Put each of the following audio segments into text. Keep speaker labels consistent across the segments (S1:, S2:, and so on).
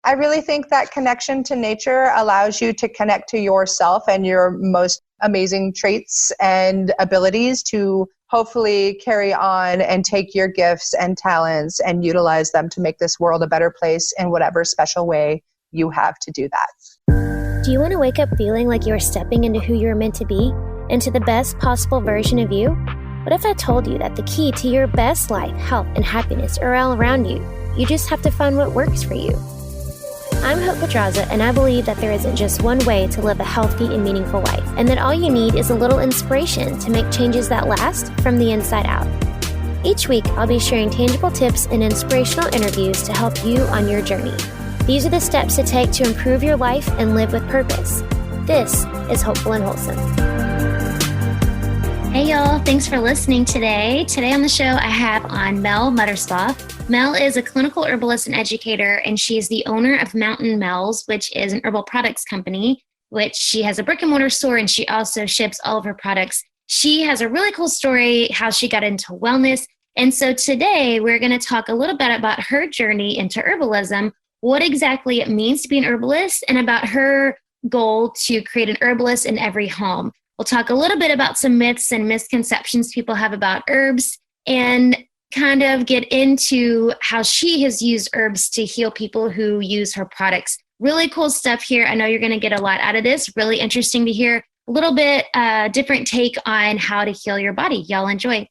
S1: I really think that connection to nature allows you to connect to yourself and your most amazing traits and abilities to hopefully carry on and take your gifts and talents and utilize them to make this world a better place in whatever special way you have to do that.
S2: Do you want to wake up feeling like you are stepping into who you are meant to be, into the best possible version of you? What if I told you that the key to your best life, health, and happiness are all around you? You just have to find what works for you. I'm Hope Pedraza, and I believe that there isn't just one way to live a healthy and meaningful life, and that all you need is a little inspiration to make changes that last from the inside out. Each week, I'll be sharing tangible tips and inspirational interviews to help you on your journey. These are the steps to take to improve your life and live with purpose. This is Hopeful and Wholesome. Hey y'all, thanks for listening today. Today on the show, I have on Mel Mutterspaugh. Mel is a clinical herbalist and educator, and she is the owner of Mountain Mels, which is an herbal products company, which she has a brick and mortar store, and she also ships all of her products. She has a really cool story, how she got into wellness. And so today we're going to talk a little bit about her journey into herbalism, what exactly it means to be an herbalist, and about her goal to create an herbalist in every home. We'll talk a little bit about some myths and misconceptions people have about herbs, and kind of get into how she has used herbs to heal people who use her products. Really cool stuff here. I know you're going to get a lot out of this. Really interesting to hear a little bit different take on how to heal your body. Y'all enjoy.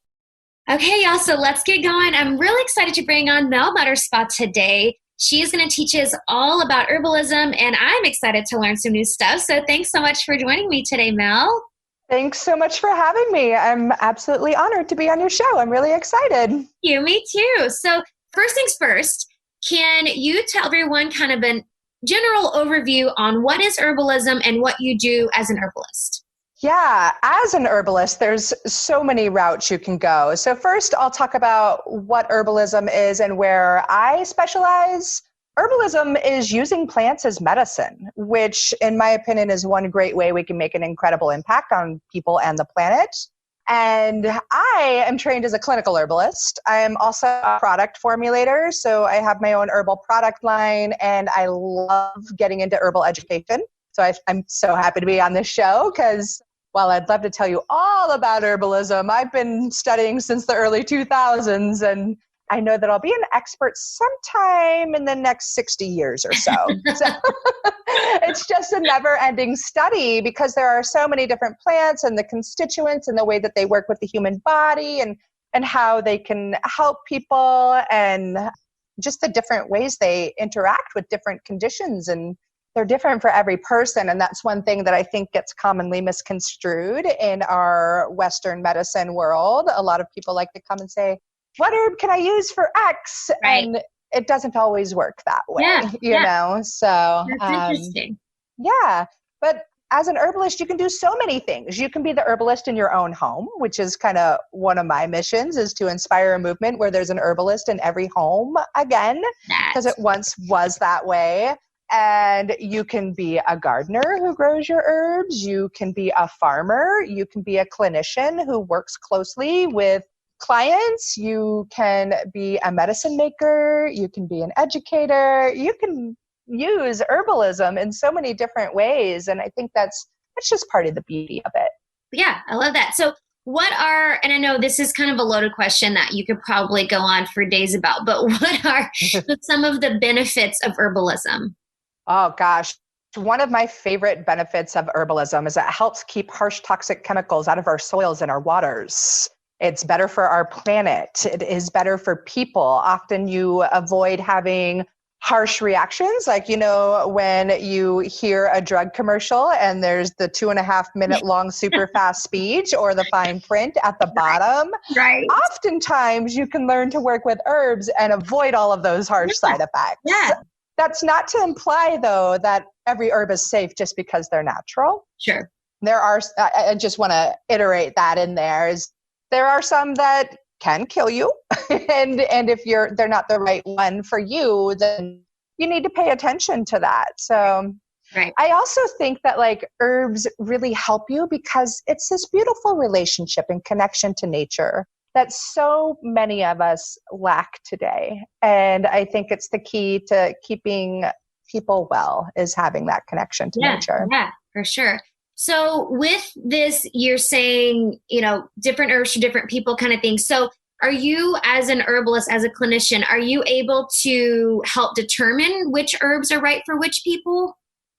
S2: Okay, y'all, so let's get going. I'm really excited to bring on Mel Mutterspaugh today. She is going to teach us all about herbalism, and I'm excited to learn some new stuff. So thanks so much for joining me today, Mel.
S1: Thanks so much for having me. I'm absolutely honored to be on your show. I'm really excited.
S2: Me too. So first things first, can you tell everyone kind of a general overview on what is herbalism and what you do as an herbalist?
S1: Yeah, as an herbalist, there's so many routes you can go. So first, I'll talk about what herbalism is and where I specialize. Herbalism is using plants as medicine, which in my opinion is one great way we can make an incredible impact on people and the planet. And I am trained as a clinical herbalist. I am also a product formulator, so I have my own herbal product line, and I love getting into herbal education. So I'm so happy to be on this show because while I'd love to tell you all about herbalism, I've been studying since the early 2000s, and I know that I'll be an expert sometime in the next 60 years or so. So it's just a never-ending study because there are so many different plants and the constituents and the way that they work with the human body and how they can help people and just the different ways they interact with different conditions. And they're different for every person. And that's one thing that I think gets commonly misconstrued in our Western medicine world. A lot of people like to come and say, what herb can I use for X?
S2: Right.
S1: And it doesn't always work that way, you know? So
S2: that's interesting.
S1: Yeah. But as an herbalist, you can do so many things. You can be the herbalist in your own home, which is kind of one of my missions, is to inspire a movement where there's an herbalist in every home again, because it once was that way. And you can be a gardener who grows your herbs. You can be a farmer. You can be a clinician who works closely with clients. You can be a medicine maker. You can be an educator. You can use herbalism in so many different ways. And I think that's just part of the beauty of it.
S2: Yeah, I love that. So and I know this is kind of a loaded question that you could probably go on for days about, but what are some of the benefits of herbalism?
S1: Oh gosh. One of my favorite benefits of herbalism is it helps keep harsh toxic chemicals out of our soils and our waters. It's better for our planet. It is better for people. Often you avoid having harsh reactions. Like, when you hear a drug commercial and there's the 2.5 minute long super fast speech or the fine print at the bottom.
S2: Right.
S1: Oftentimes you can learn to work with herbs and avoid all of those harsh side effects.
S2: Yeah.
S1: That's not to imply, though, that every herb is safe just because they're natural.
S2: Sure.
S1: I just want to iterate that in there. There are some that can kill you. and if they're not the right one for you, then you need to pay attention to that. So
S2: right.
S1: I also think that herbs really help you because it's this beautiful relationship and connection to nature that so many of us lack today. And I think it's the key to keeping people well is having that connection to nature.
S2: Yeah, for sure. So with this, you're saying, different herbs for different people kind of thing. So are you, as an herbalist, as a clinician, are you able to help determine which herbs are right for which people?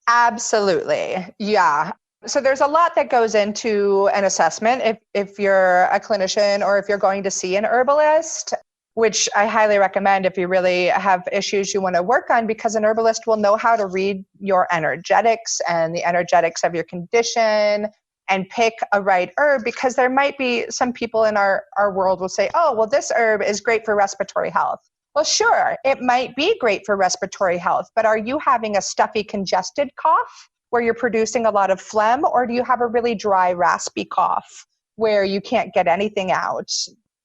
S1: Absolutely. Yeah. So there's a lot that goes into an assessment if you're a clinician or if you're going to see an herbalist, which I highly recommend if you really have issues you want to work on, because an herbalist will know how to read your energetics and the energetics of your condition and pick a right herb, because there might be some people in our world will say, oh, well, this herb is great for respiratory health. Well, sure, it might be great for respiratory health, but are you having a stuffy, congested cough where you're producing a lot of phlegm, or do you have a really dry, raspy cough where you can't get anything out?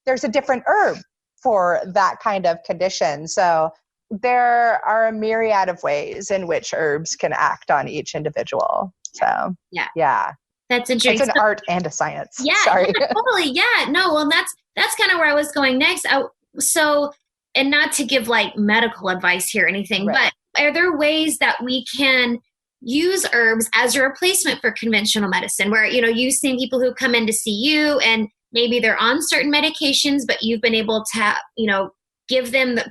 S1: There's a different herb for that kind of condition. So there are a myriad of ways in which herbs can act on each individual. So yeah.
S2: That's interesting.
S1: It's an art and a science.
S2: Yeah,
S1: Sorry.
S2: Yeah, totally. Yeah, no, well, that's kind of where I was going next. And not to give like medical advice here or anything, right, but are there ways that we can use herbs as a replacement for conventional medicine, where, you've seen people who come in to see you and maybe they're on certain medications, but you've been able to,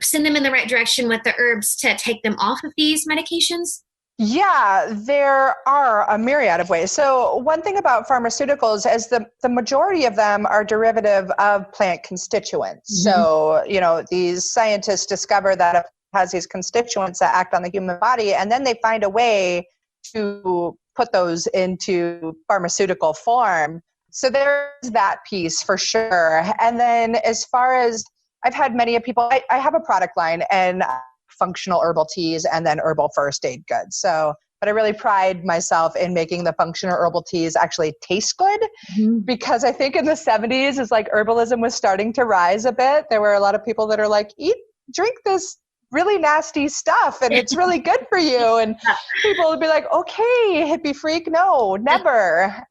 S2: send them in the right direction with the herbs to take them off of these medications?
S1: Yeah, there are a myriad of ways. So one thing about pharmaceuticals is the majority of them are derivative of plant constituents. Mm-hmm. So, these scientists discover that it has these constituents that act on the human body, and then they find a way to put those into pharmaceutical form. So there's that piece for sure. And then as far as I've had many people, I have a product line and functional herbal teas and then herbal first aid goods. So, but I really pride myself in making the functional herbal teas actually taste good, because I think in the 70s is like herbalism was starting to rise a bit. There were a lot of people that are like, drink this really nasty stuff and it's really good for you. And people would be like, okay, hippie freak, no, never.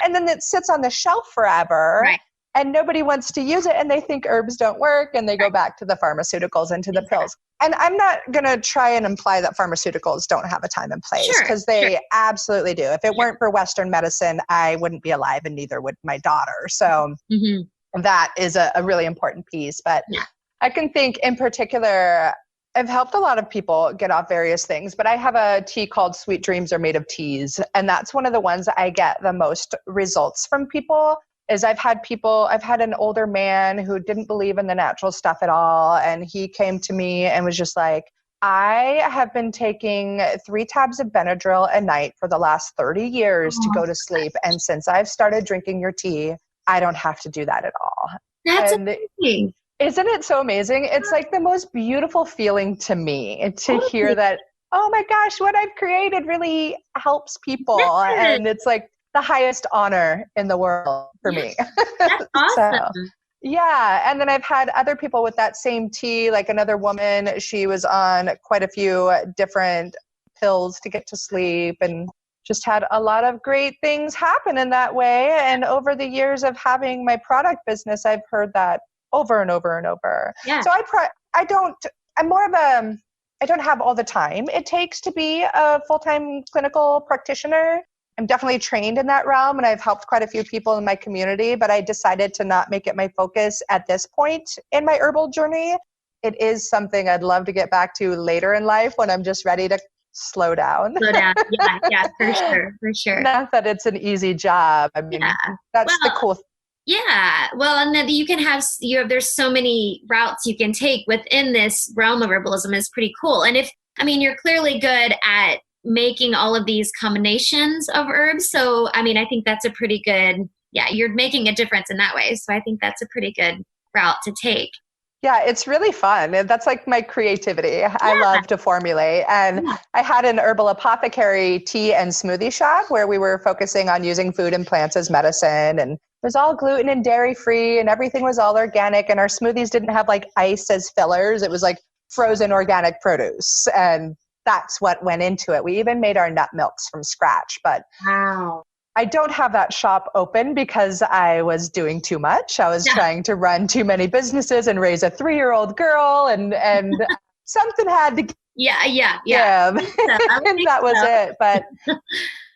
S1: And then it sits on the shelf forever. Right. And nobody wants to use it, and they think herbs don't work, and they go back to the pharmaceuticals and to the pills. And I'm not going to try and imply that pharmaceuticals don't have a time and place, because they absolutely do. If it weren't for Western medicine, I wouldn't be alive, and neither would my daughter. So that is a really important piece. But I can think in particular, I've helped a lot of people get off various things, but I have a tea called Sweet Dreams Are Made of Teas. And that's one of the ones I get the most results from people. Is I've had an older man who didn't believe in the natural stuff at all. And he came to me and was just like, I have been taking 3 tabs of Benadryl a night for the last 30 years to go to sleep. And since I've started drinking your tea, I don't have to do that at all.
S2: That's amazing.
S1: Isn't it so amazing? It's like the most beautiful feeling to me to hear that, oh my gosh, what I've created really helps people. And it's like the highest honor in the world for me.
S2: That's awesome.
S1: Yeah. And then I've had other people with that same tea, like another woman, she was on quite a few different pills to get to sleep and just had a lot of great things happen in that way. And over the years of having my product business, I've heard that over and over and over. Yeah. So I don't have all the time it takes to be a full-time clinical practitioner. I'm definitely trained in that realm, and I've helped quite a few people in my community, but I decided to not make it my focus at this point in my herbal journey. It is something I'd love to get back to later in life when I'm just ready to slow down.
S2: Yeah, for sure.
S1: Not that it's an easy job. I mean, that's the cool thing.
S2: Yeah. Well, and then there's so many routes you can take within this realm of herbalism is pretty cool. And you're clearly good at making all of these combinations of herbs. So, I think that's a pretty good, you're making a difference in that way. So I think that's a pretty good route to take.
S1: Yeah, it's really fun. That's like my creativity. Yeah. I love to formulate. And I had an herbal apothecary tea and smoothie shop where we were focusing on using food and plants as medicine. And it was all gluten and dairy free and everything was all organic. And our smoothies didn't have like ice as fillers. It was like frozen organic produce. And that's what went into it. We even made our nut milks from scratch. But
S2: wow.
S1: I don't have that shop open because I was doing too much. I was trying to run too many businesses and raise a 3-year-old girl. And something had to
S2: Yeah.
S1: give.
S2: So,
S1: And that was it. But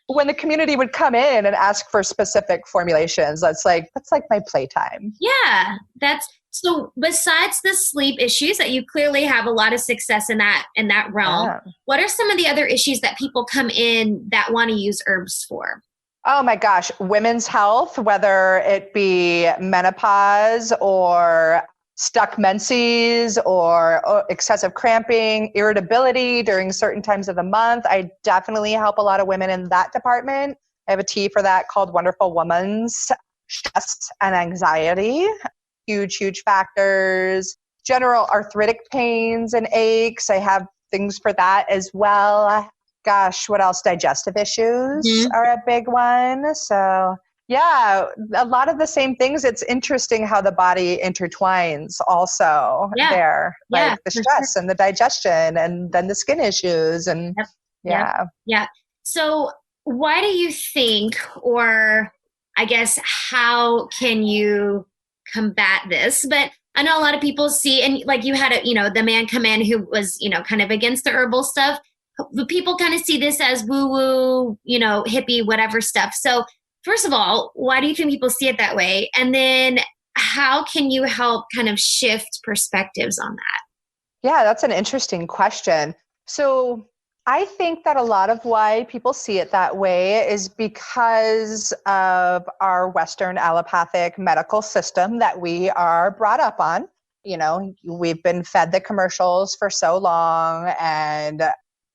S1: when the community would come in and ask for specific formulations, that's like my playtime.
S2: Yeah. So besides the sleep issues that you clearly have a lot of success in that realm, what are some of the other issues that people come in that want to use herbs for?
S1: Oh my gosh, women's health, whether it be menopause or stuck menses or excessive cramping, irritability during certain times of the month. I definitely help a lot of women in that department. I have a tea for that called Wonderful Woman's. Stress and anxiety, huge factors. General arthritic pains and aches. I have things for that as well. Gosh, what else? Digestive issues are a big one. So yeah, a lot of the same things. It's interesting how the body intertwines also there, like the stress and the digestion and then the skin issues and
S2: Yeah. So why do you think, or I guess, how can you combat this? But I know a lot of people see, and like you had the man come in who was, kind of against the herbal stuff. But people kind of see this as woo-woo, hippie, whatever stuff. So first of all, why do you think people see it that way? And then how can you help kind of shift perspectives on that?
S1: Yeah, that's an interesting question. So I think that a lot of why people see it that way is because of our Western allopathic medical system that we are brought up on. We've been fed the commercials for so long, and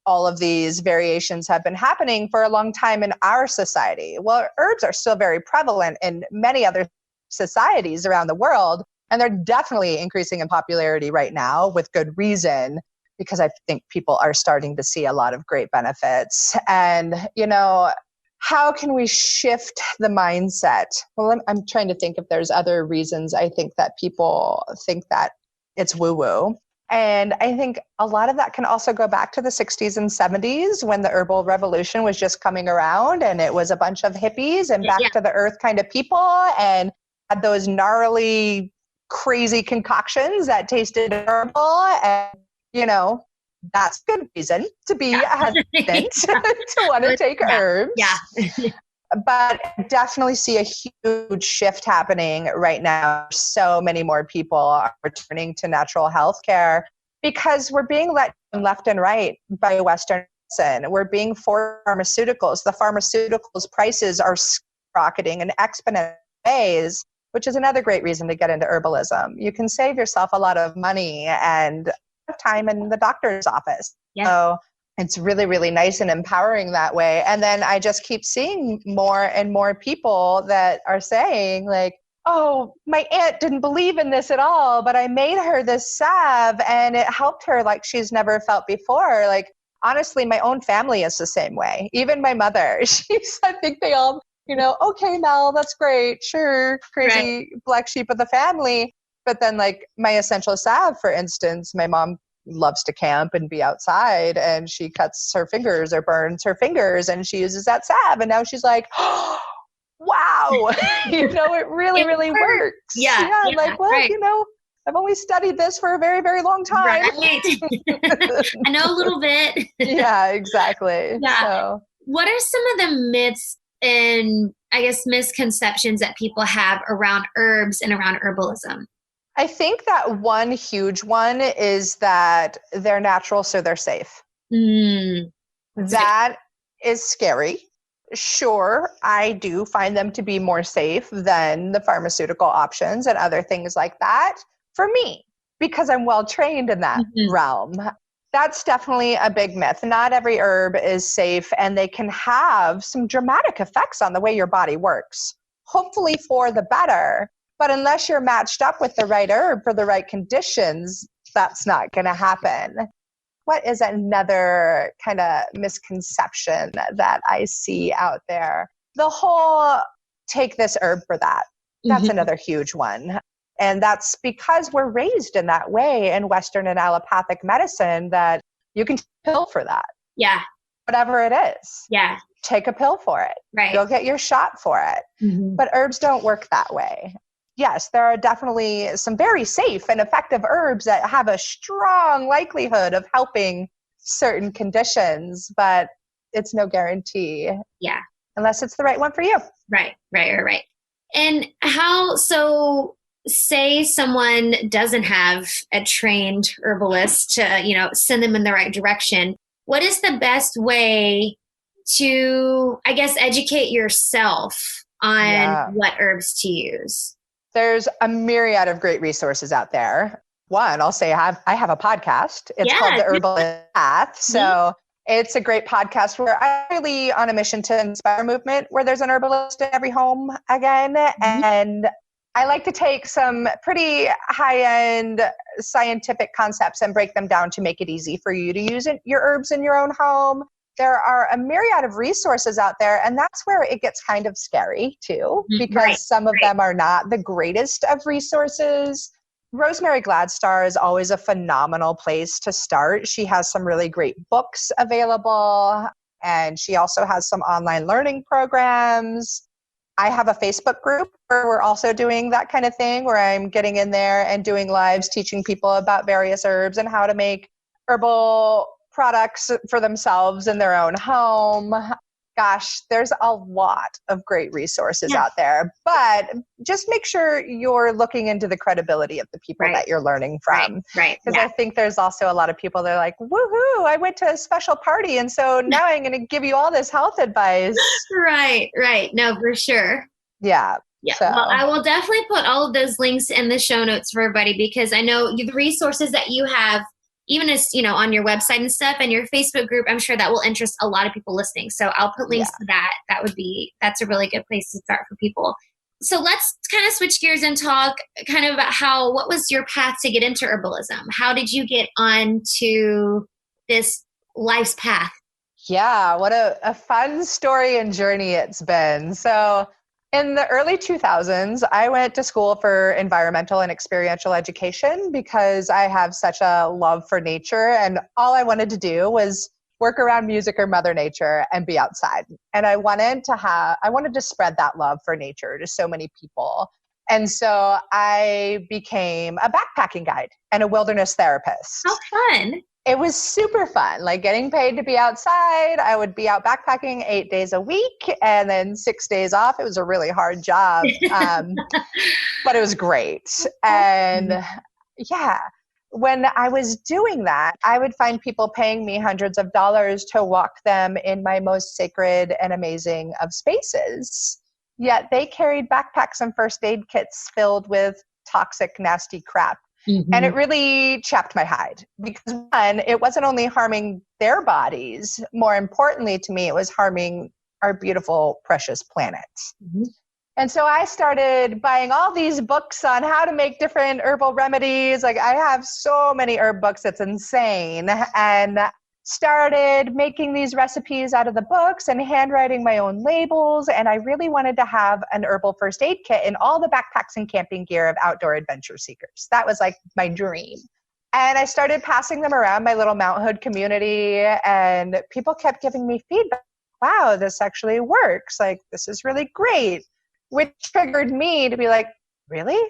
S1: all of these variations have been happening for a long time in our society. Well, herbs are still very prevalent in many other societies around the world, and they're definitely increasing in popularity right now with good reason, because I think people are starting to see a lot of great benefits. And, how can we shift the mindset? Well, I'm trying to think if there's other reasons I think that people think that it's woo-woo. And I think a lot of that can also go back to the 60s and 70s when the herbal revolution was just coming around, and it was a bunch of hippies and back to the earth kind of people, and had those gnarly, crazy concoctions that tasted herbal. And, that's a good reason to be hesitant to want to take herbs.
S2: Yeah.
S1: But I definitely see a huge shift happening right now. So many more people are returning to natural health care because we're being let left and right by Western medicine. We're being forced pharmaceuticals. The pharmaceuticals prices are skyrocketing in exponential ways, which is another great reason to get into herbalism. You can save yourself a lot of money and time in the doctor's office. Yeah. So it's really, really nice and empowering that way. And then I just keep seeing more and more people that are saying like, oh, my aunt didn't believe in this at all, but I made her this salve and it helped her like she's never felt before. Like, honestly, my own family is the same way. Even my mother, I think they all, okay, Mel, that's great. Sure. Crazy black sheep of the family. But then like my essential salve, for instance, my mom loves to camp and be outside, and she cuts her fingers or burns her fingers and she uses that salve. And now she's like, oh, wow, it really, really works.
S2: Yeah.
S1: Like, well, I've only studied this for a very, very long time.
S2: Right. I know a little bit.
S1: Yeah, exactly.
S2: Yeah.
S1: So.
S2: What are some of the myths and I guess misconceptions that people have around herbs and around herbalism?
S1: I think that one huge one is that they're natural, so they're safe. That is scary. Sure, I do find them to be more safe than the pharmaceutical options and other things like that for me, because I'm well trained in that realm. That's definitely a big myth. Not every herb is safe, and they can have some dramatic effects on the way your body works, hopefully for the better. But unless you're matched up with the right herb for the right conditions, that's not going to happen. What is another kind of misconception that I see out there? The whole take this herb for that. That's another huge one. And that's because we're raised in that way in Western and allopathic medicine that you can take a pill for that.
S2: Yeah.
S1: Whatever it is.
S2: Yeah.
S1: Take a pill for it.
S2: Right.
S1: Go get your shot for it. But herbs don't work that way. yes, there are definitely some very safe and effective herbs that have a strong likelihood of helping certain conditions, but it's no guarantee.
S2: Yeah.
S1: Unless it's the right one for you.
S2: Right. And so say someone doesn't have a trained herbalist to, send them in the right direction. What is the best way to, I guess, educate yourself on what herbs to use?
S1: There's a myriad of great resources out there. One, I'll say I have a podcast. It's called The Herbalist Path. So it's a great podcast where I'm really on a mission to inspire movement where there's an herbalist in every home again. And I like to take some pretty high-end scientific concepts and break them down to make it easy for you to use your herbs in your own home. There are a myriad of resources out there, and that's where it gets kind of scary too, because some of them are not the greatest of resources. Rosemary Gladstar is always a phenomenal place to start. She has some really great books available, and she also has some online learning programs. I have a Facebook group where we're also doing that kind of thing, where I'm getting in there and doing lives teaching people about various herbs and how to make herbal products for themselves in their own home. Gosh, there's a lot of great resources out there, but just make sure you're looking into the credibility of the people that you're learning from. Because I think there's also a lot of people that are like, woohoo, I went to a special party, and so now I'm going to give you all this health advice.
S2: Right. No, for sure.
S1: Yeah.
S2: So. Well, I will definitely put all of those links in the show notes for everybody, because I know the resources that you have, even as, on your website and stuff and your Facebook group, I'm sure that will interest a lot of people listening. So I'll put links to that. That's a really good place to start for people. So let's kind of switch gears and talk kind of about what was your path to get into herbalism? How did you get onto this life's path?
S1: Yeah, what a fun story and journey it's been. So in the early 2000s, I went to school for environmental and experiential education because I have such a love for nature, and all I wanted to do was work around music or Mother Nature and be outside. And I wanted to spread that love for nature to so many people. And so I became a backpacking guide and a wilderness therapist.
S2: How fun.
S1: It was super fun, like getting paid to be outside. I would be out backpacking 8 days a week and then 6 days off. It was a really hard job, but it was great. And when I was doing that, I would find people paying me hundreds of dollars to walk them in my most sacred and amazing of spaces. Yet they carried backpacks and first aid kits filled with toxic, nasty crap. And it really chapped my hide because, one, it wasn't only harming their bodies. More importantly to me, it was harming our beautiful, precious planet. And so I started buying all these books on how to make different herbal remedies. Like, I have so many herb books, it's insane. And started making these recipes out of the books and handwriting my own labels. And I really wanted to have an herbal first aid kit in all the backpacks and camping gear of outdoor adventure seekers. That was like my dream. And I started passing them around my little Mount Hood community, and people kept giving me feedback. Wow, this actually works. Like, this is really great. Which triggered me to be like, really?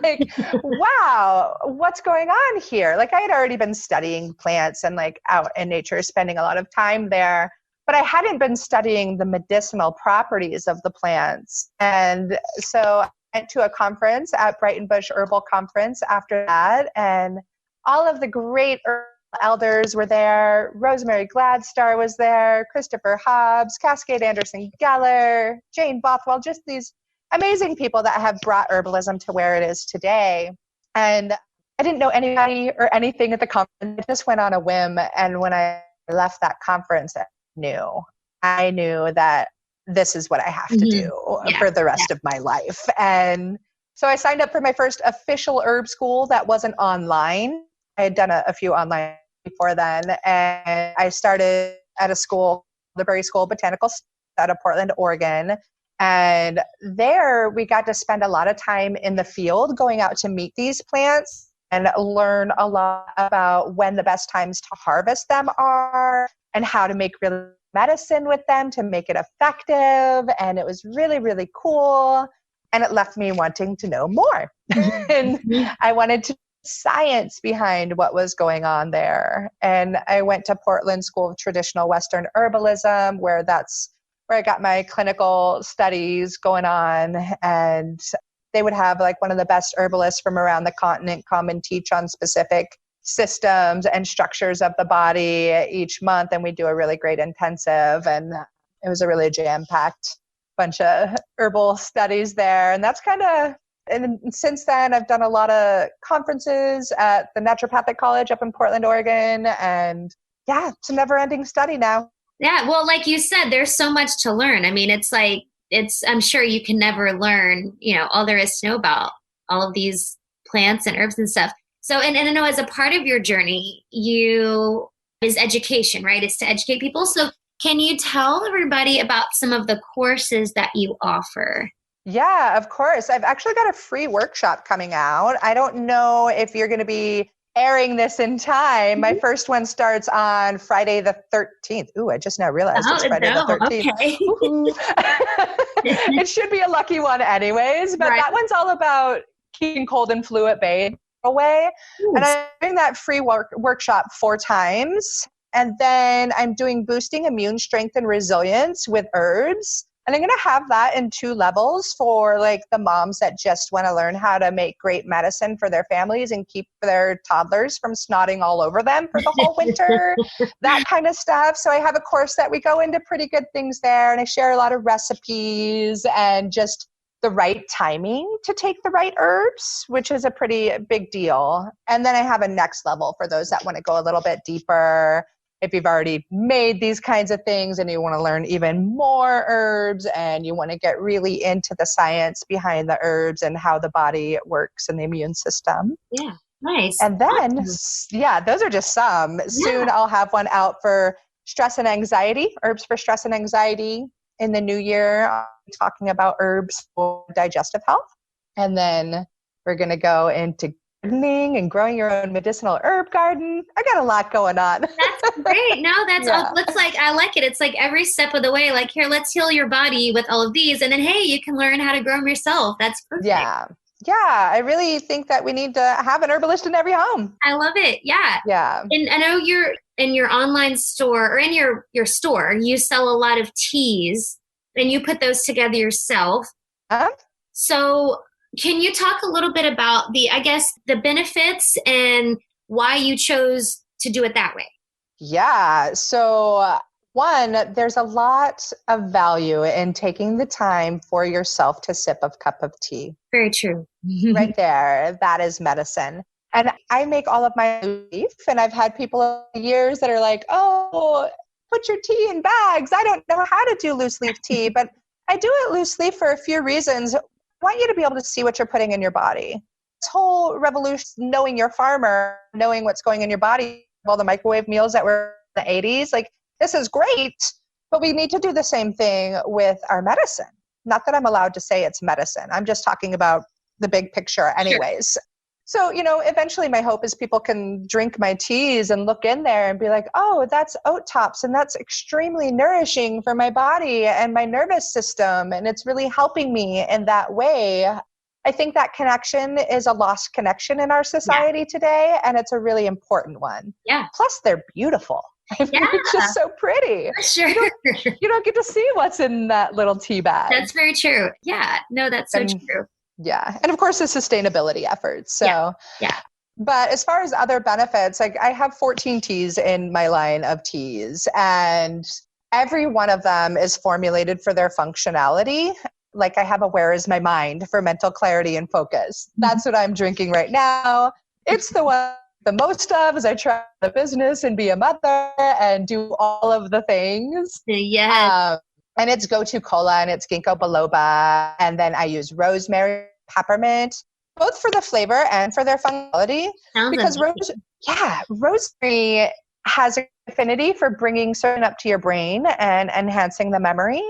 S1: Like, wow, what's going on here? Like, I had already been studying plants and like out in nature, spending a lot of time there, but I hadn't been studying the medicinal properties of the plants. And so I went to a conference at Brighton Bush Herbal Conference after that, and all of the great herbal elders were there. Rosemary Gladstar was there, Christopher Hobbs, Cascade Anderson Geller, Jane Bothwell, just these amazing people that have brought herbalism to where it is today. And I didn't know anybody or anything at the conference. I just went on a whim. And when I left that conference, I knew that this is what I have to do for the rest of my life. And so I signed up for my first official herb school that wasn't online. I had done a few online before then. And I started at a school, the Berry School Botanical out of Portland, Oregon. And there we got to spend a lot of time in the field going out to meet these plants and learn a lot about when the best times to harvest them are and how to make real medicine with them to make it effective. And it was really, really cool. and it left me wanting to know more. And I wanted to science behind what was going on there. And I went to Portland School of Traditional Western Herbalism, where I got my clinical studies going on. And they would have like one of the best herbalists from around the continent come and teach on specific systems and structures of the body each month. And we do a really great intensive. And it was a really jam-packed bunch of herbal studies there. And and since then, I've done a lot of conferences at the Naturopathic College up in Portland, Oregon. And yeah, it's a never-ending study now.
S2: Yeah. Well, like you said, there's so much to learn. I mean, I'm sure you can never learn, all there is to know about all of these plants and herbs and stuff. So, and I know as a part of your journey, is education, right? It's to educate people. So can you tell everybody about some of the courses that you offer?
S1: Yeah, of course. I've actually got a free workshop coming out. I don't know if you're going to be airing this in time. My first one starts on Friday the 13th. Ooh, I just now realized it's Friday the 13th. Okay. It should be a lucky one anyways, but that one's all about keeping cold and flu at bay away. And I'm doing that free workshop 4 times. And then I'm doing boosting immune strength and resilience with herbs. And I'm going to have that in 2 levels for like the moms that just want to learn how to make great medicine for their families and keep their toddlers from snotting all over them for the whole winter, that kind of stuff. So I have a course that we go into pretty good things there. And I share a lot of recipes and just the right timing to take the right herbs, which is a pretty big deal. And then I have a next level for those that want to go a little bit deeper. If you've already made these kinds of things and you want to learn even more herbs and you want to get really into the science behind the herbs and how the body works and the immune system.
S2: Yeah, nice.
S1: And then, those are just some. Yeah. Soon I'll have one out for stress and anxiety, herbs for stress and anxiety. In the new year, I'll be talking about herbs for digestive health. And then we're going to go into gardening and growing your own medicinal herb garden. I got a lot going on.
S2: That's great. No, that's all. It's like, I like it. It's like every step of the way, like, here, let's heal your body with all of these. And then, hey, you can learn how to grow them yourself. That's perfect.
S1: Yeah. Yeah. I really think that we need to have an herbalist in every home.
S2: I love it. Yeah.
S1: Yeah.
S2: And I know you're in your online store or in your store, you sell a lot of teas and you put those together yourself. So can you talk a little bit about the benefits and why you chose to do it that way? Yeah.
S1: So one, there's a lot of value in taking the time for yourself to sip a cup of tea.
S2: Very true.
S1: Right there. That is medicine. And I make all of my leaf, and I've had people over the years that are like, oh, put your tea in bags. I don't know how to do loose leaf tea, but I do it loose leaf for a few reasons. I want you to be able to see what you're putting in your body. This whole revolution, knowing your farmer, knowing what's going in your body, all the microwave meals that were in the 80s, like, this is great, but we need to do the same thing with our medicine. Not that I'm allowed to say it's medicine. I'm just talking about the big picture anyways. Sure. So, eventually my hope is people can drink my teas and look in there and be like, oh, that's oat tops and that's extremely nourishing for my body and my nervous system. And it's really helping me in that way. I think that connection is a lost connection in our society today. And it's a really important one.
S2: Yeah.
S1: Plus they're beautiful. I mean, it's just so pretty.
S2: Sure.
S1: You don't get to see what's in that little tea bag.
S2: That's very true. Yeah. No, that's so true.
S1: Yeah. And of course the sustainability efforts. So,
S2: yeah.
S1: But as far as other benefits, like I have 14 teas in my line of teas, and every one of them is formulated for their functionality. Like I have a Where Is My Mind for mental clarity and focus. That's what I'm drinking right now. It's the one the most of as I try the business and be a mother and do all of the things.
S2: Yes.
S1: And it's Go-To Cola and it's Ginkgo biloba. And then I use rosemary, peppermint, both for the flavor and for their functionality. Because rosemary has an affinity for bringing certain up to your brain and enhancing the memory.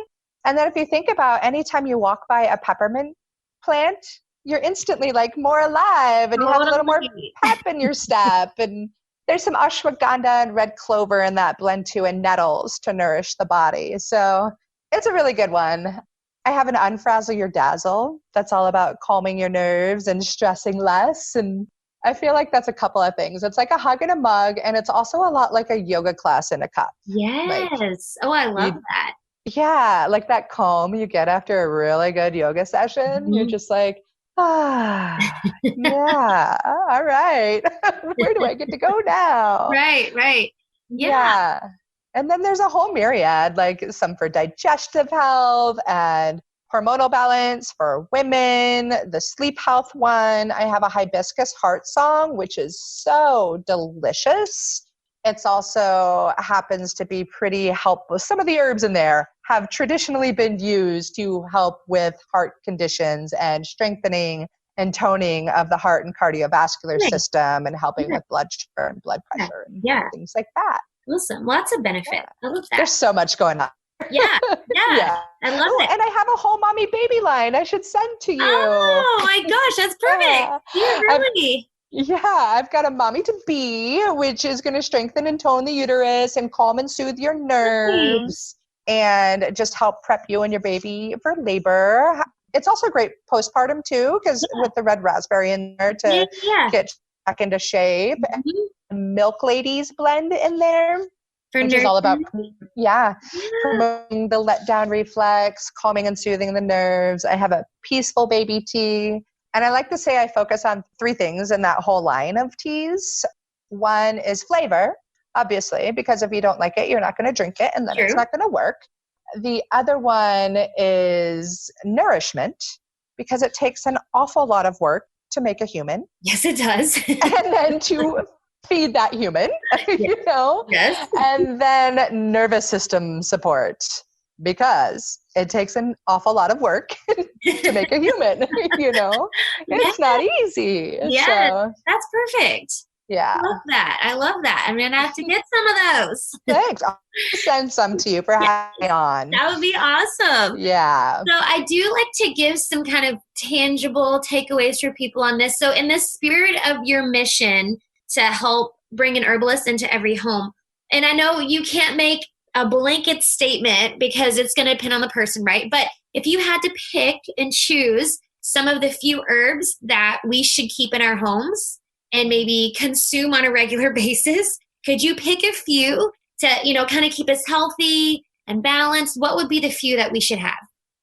S1: And then if you think about anytime you walk by a peppermint plant, you're instantly like more alive and you have a little more pep in your step. And there's some ashwagandha and red clover in that blend too, and nettles to nourish the body. So it's a really good one. I have an Unfrazzle Your Dazzle. That's all about calming your nerves and stressing less. And I feel like that's a couple of things. It's like a hug in a mug, and it's also a lot like a yoga class in a cup. Like
S2: Yes. Oh, I love
S1: you,
S2: that.
S1: yeah, like that calm you get after a really good yoga session. You're
S2: Mhm.
S1: just like, ah, yeah, all right. Where do I get to go now?
S2: Right, right. Yeah.
S1: Yeah. And then there's a whole myriad, like some for digestive health and hormonal balance for women, the sleep health one. I have a hibiscus heart song, which is so delicious. It's also happens to be pretty helpful. Some of the herbs in there have traditionally been used to help with heart conditions and strengthening and toning of the heart and cardiovascular
S2: Nice.
S1: system and helping
S2: Yeah.
S1: with blood sugar and blood
S2: Yeah.
S1: pressure and
S2: Yeah.
S1: things like that.
S2: Awesome. Lots of benefit.
S1: Yeah.
S2: I love that.
S1: There's so much going on.
S2: Yeah. Yeah.
S1: Yeah.
S2: I love
S1: Oh,
S2: it.
S1: and I have a whole mommy baby line I should send to you.
S2: Oh my gosh, that's perfect.
S1: Yeah.
S2: You really.
S1: Yeah, I've got a mommy to be, which is going to strengthen and tone the uterus and calm and soothe your nerves and just help prep you and your baby for labor. It's also great postpartum too, because with the red raspberry in there to
S2: Yeah.
S1: get back into shape.
S2: Mhm.
S1: Milk Ladies blend in there,
S2: For
S1: which is all about,
S2: Yeah.
S1: promoting the letdown reflex, calming and soothing the nerves. I have a peaceful baby tea. And I like to say I focus on three things in that whole line of teas. One is flavor, obviously, because if you don't like it, you're not going to drink it, and then it's
S2: True.
S1: not going to work. The other one is nourishment, because it takes an awful lot of work to make a human.
S2: Yes, it does.
S1: And then to feed that human, you know?
S2: Yes.
S1: And then nervous system support, because it takes an awful lot of work to make a human, you know? It's not easy.
S2: Yeah,
S1: So,
S2: that's perfect.
S1: yeah.
S2: I love that. I love that. I'm going to have to get some of those.
S1: Thanks. I'll send some to you for having on.
S2: That would be awesome.
S1: Yeah.
S2: So I do like to give some kind of tangible takeaways for people on this. So in the spirit of your mission to help bring an herbalist into every home, and I know you can't make a blanket statement because it's going to depend on the person, right? But if you had to pick and choose some of the few herbs that we should keep in our homes and maybe consume on a regular basis, could you pick a few to, kind of keep us healthy and balanced? What would be the few that we should have?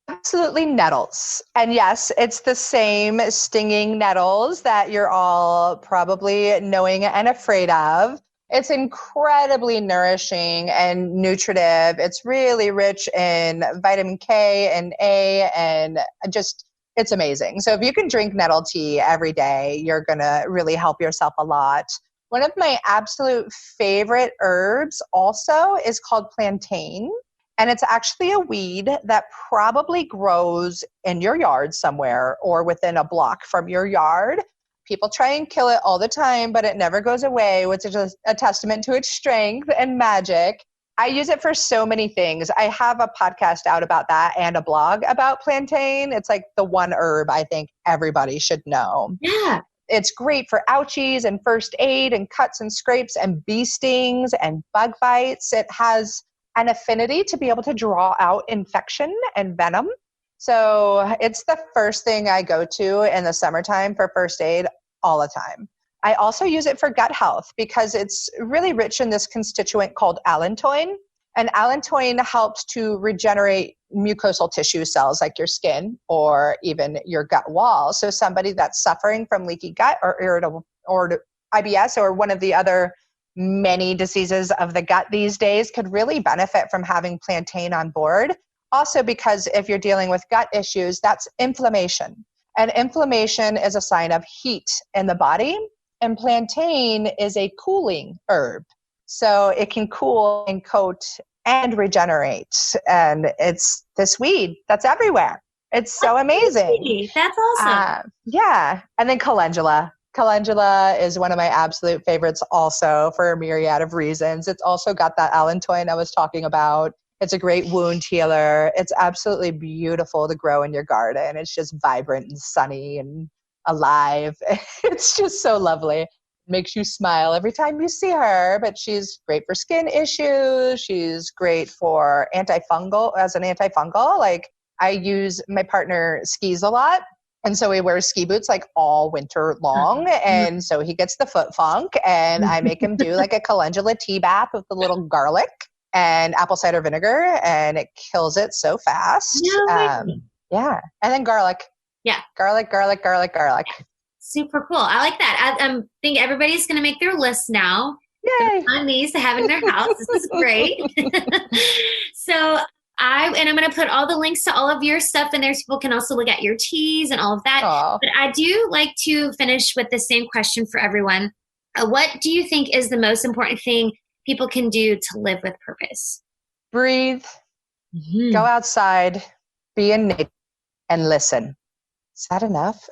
S1: Absolutely, nettles. And yes, it's the same stinging nettles that you're all probably knowing and afraid of. It's incredibly nourishing and nutritive. It's really rich in vitamin K and A, and just, it's amazing. So if you can drink nettle tea every day, you're going to really help yourself a lot. One of my absolute favorite herbs also is called plantain. And it's actually a weed that probably grows in your yard somewhere or within a block from your yard. People try and kill it all the time, but it never goes away, which is a testament to its strength and magic. I use it for so many things. I have a podcast out about that and a blog about plantain. It's like the one herb I think everybody should know.
S2: Yeah.
S1: It's great for ouchies and first aid and cuts and scrapes and bee stings and bug bites. It has an affinity to be able to draw out infection and venom. So it's the first thing I go to in the summertime for first aid all the time. I also use it for gut health because it's really rich in this constituent called allantoin. And allantoin helps to regenerate mucosal tissue cells like your skin or even your gut wall. So somebody that's suffering from leaky gut or irritable or IBS or one of the other many diseases of the gut these days could really benefit from having plantain on board. Also, because if you're dealing with gut issues, that's inflammation. And inflammation is a sign of heat in the body. And plantain is a cooling herb. So it can cool and coat and regenerate. And it's this weed that's everywhere. It's so amazing.
S2: That's awesome.
S1: Yeah. And then calendula. Calendula is one of my absolute favorites also for a myriad of reasons. It's also got that allantoin I was talking about. It's a great wound healer. It's absolutely beautiful to grow in your garden. It's just vibrant and sunny and alive. It's just so lovely. It makes you smile every time you see her, but she's great for skin issues. She's great for as an antifungal. Like my partner skis a lot. And so he wears ski boots like all winter long. And so he gets the foot funk, and I make him do like a calendula tea bath with a little garlic and apple cider vinegar, and it kills it so fast. Yeah. And then garlic.
S2: Yeah.
S1: Garlic.
S2: Super cool. I like that. I think everybody's going to make their list now.
S1: Yay.
S2: On these to have in their house. This is great. So I'm going to put all the links to all of your stuff in there so people can also look at your teas and all of that.
S1: Aww.
S2: But I do like to finish with the same question for everyone. What do you think is the most important thing people can do to live with purpose?
S1: Breathe, go outside, be in nature, and listen. Is that enough?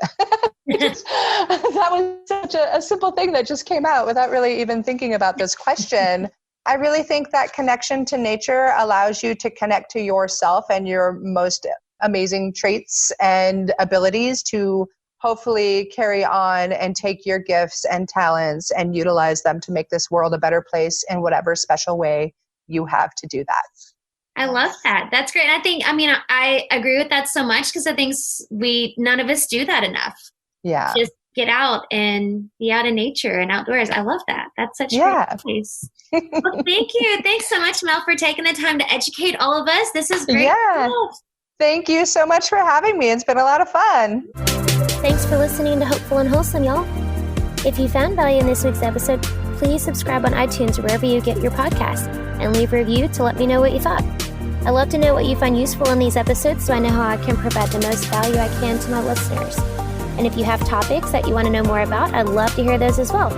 S1: That was such a simple thing that just came out without really even thinking about this question. I really think that connection to nature allows you to connect to yourself and your most amazing traits and abilities to hopefully carry on and take your gifts and talents and utilize them to make this world a better place in whatever special way you have to do that.
S2: I love that. That's great. I agree with that so much because I think none of us do that enough.
S1: Yeah.
S2: Just get out and be out in nature and outdoors. I love that. That's such great advice. Well, thank you. Thanks so much, Mel, for taking the time to educate all of us. This is great.
S1: Yeah. Thank you so much for having me. It's been a lot of fun.
S3: Thanks for listening to Hopeful and Wholesome, y'all. If you found value in this week's episode, please subscribe on iTunes or wherever you get your podcasts and leave a review to let me know what you thought. I love to know what you find useful in these episodes so I know how I can provide the most value I can to my listeners. And if you have topics that you want to know more about, I'd love to hear those as well.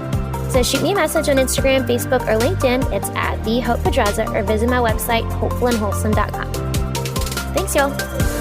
S3: So shoot me a message on Instagram, Facebook, or LinkedIn. It's @TheHopePedraza, or visit my website, hopefulandwholesome.com. Thanks, y'all.